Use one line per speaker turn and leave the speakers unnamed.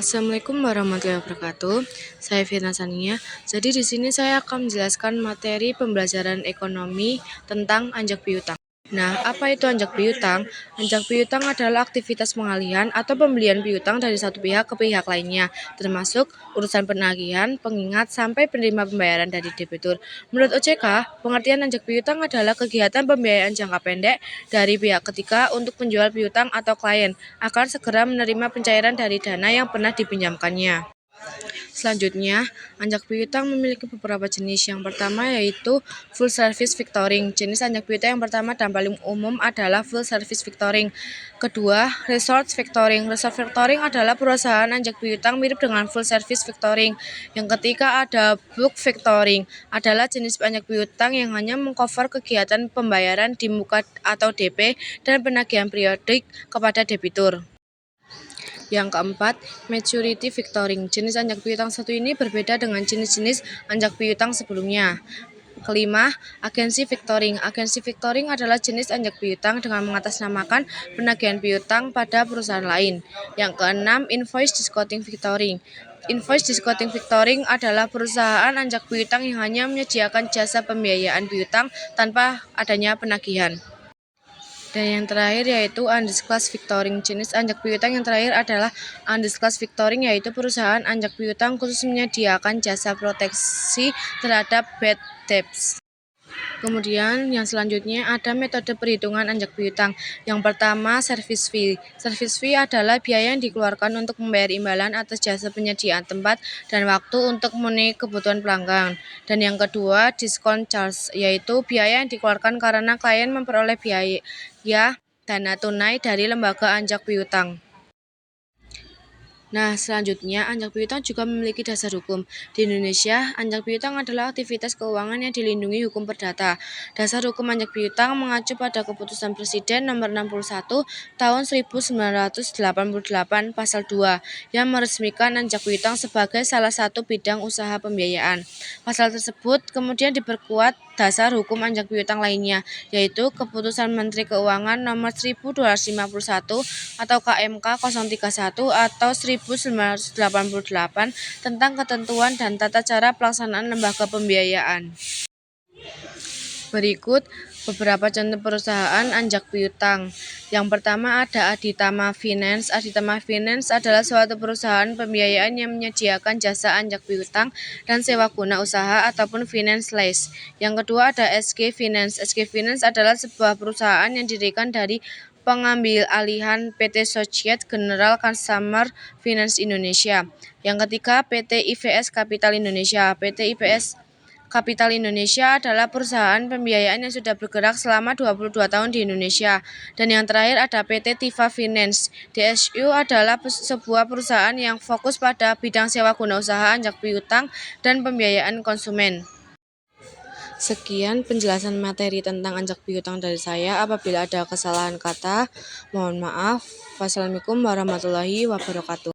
Assalamualaikum warahmatullahi wabarakatuh. Saya Firna Sania. Jadi di sini saya akan menjelaskan materi pembelajaran ekonomi tentang anjak piutang. Nah, apa itu anjak piutang? Anjak piutang adalah aktivitas pengalihan atau pembelian piutang dari satu pihak ke pihak lainnya, termasuk urusan penagihan, pengingat, sampai penerima pembayaran dari debitur. Menurut OJK, pengertian anjak piutang adalah kegiatan pembiayaan jangka pendek dari pihak ketiga untuk penjual piutang atau klien agar segera menerima pencairan dari dana yang pernah dipinjamkannya. Selanjutnya, anjak piutang memiliki beberapa jenis. Yang pertama yaitu full service factoring. Jenis anjak piutang yang pertama dan paling umum adalah full service factoring. Kedua, resort factoring. Resort factoring adalah perusahaan anjak piutang mirip dengan full service factoring. Yang ketiga ada bulk factoring. Adalah jenis anjak piutang yang hanya mengcover kegiatan pembayaran di muka atau DP dan penagihan periodik kepada debitur. Yang keempat, maturity factoring. Jenis anjak piutang satu ini berbeda dengan jenis-jenis anjak piutang sebelumnya. Kelima, agensi factoring. Agensi factoring adalah jenis anjak piutang dengan mengatasnamakan penagihan piutang pada perusahaan lain. Yang keenam, invoice discounting factoring. Invoice discounting factoring adalah perusahaan anjak piutang yang hanya menyediakan jasa pembiayaan piutang tanpa adanya penagihan. Dan yang terakhir yaitu undisclosed factoring. Jenis anjak piutang yang terakhir adalah undisclosed factoring, yaitu perusahaan anjak piutang khusus menyediakan jasa proteksi terhadap bad debts. Kemudian yang selanjutnya ada metode perhitungan anjak piutang. Yang pertama, service fee. Service fee adalah biaya yang dikeluarkan untuk membayar imbalan atas jasa penyediaan tempat dan waktu untuk memenuhi kebutuhan pelanggan. Dan yang kedua, discount charge, yaitu biaya yang dikeluarkan karena klien memperoleh biaya dana tunai dari lembaga anjak piutang. Nah, selanjutnya, anjak piutang juga memiliki dasar hukum. Di Indonesia, anjak piutang adalah aktivitas keuangan yang dilindungi hukum perdata. Dasar hukum anjak piutang mengacu pada Keputusan Presiden Nomor 61 Tahun 1988 Pasal 2 yang meresmikan anjak piutang sebagai salah satu bidang usaha pembiayaan. Pasal tersebut kemudian diperkuat dasar hukum anjak piutang lainnya, yaitu Keputusan Menteri Keuangan Nomor 1251 atau KMK 031 atau 1988 tentang ketentuan dan tata cara pelaksanaan lembaga pembiayaan. Berikut beberapa contoh perusahaan anjak piutang. Yang pertama ada Aditama Finance. Aditama Finance adalah suatu perusahaan pembiayaan yang menyediakan jasa anjak piutang dan sewa guna usaha ataupun finance lease. Yang kedua ada SG Finance. SG Finance adalah sebuah perusahaan yang didirikan dari pengambil alihan PT Societe Generale Consumer Finance Indonesia. Yang ketiga PT IVS Capital Indonesia. PT IVS Capital Indonesia adalah perusahaan pembiayaan yang sudah bergerak selama 22 tahun di Indonesia. Dan yang terakhir ada PT Tifa Finance. DSU adalah sebuah perusahaan yang fokus pada bidang sewa guna usaha, anjak piutang, dan pembiayaan konsumen. Sekian penjelasan materi tentang anjak piutang dari saya. Apabila ada kesalahan kata, mohon maaf. Wassalamualaikum warahmatullahi wabarakatuh.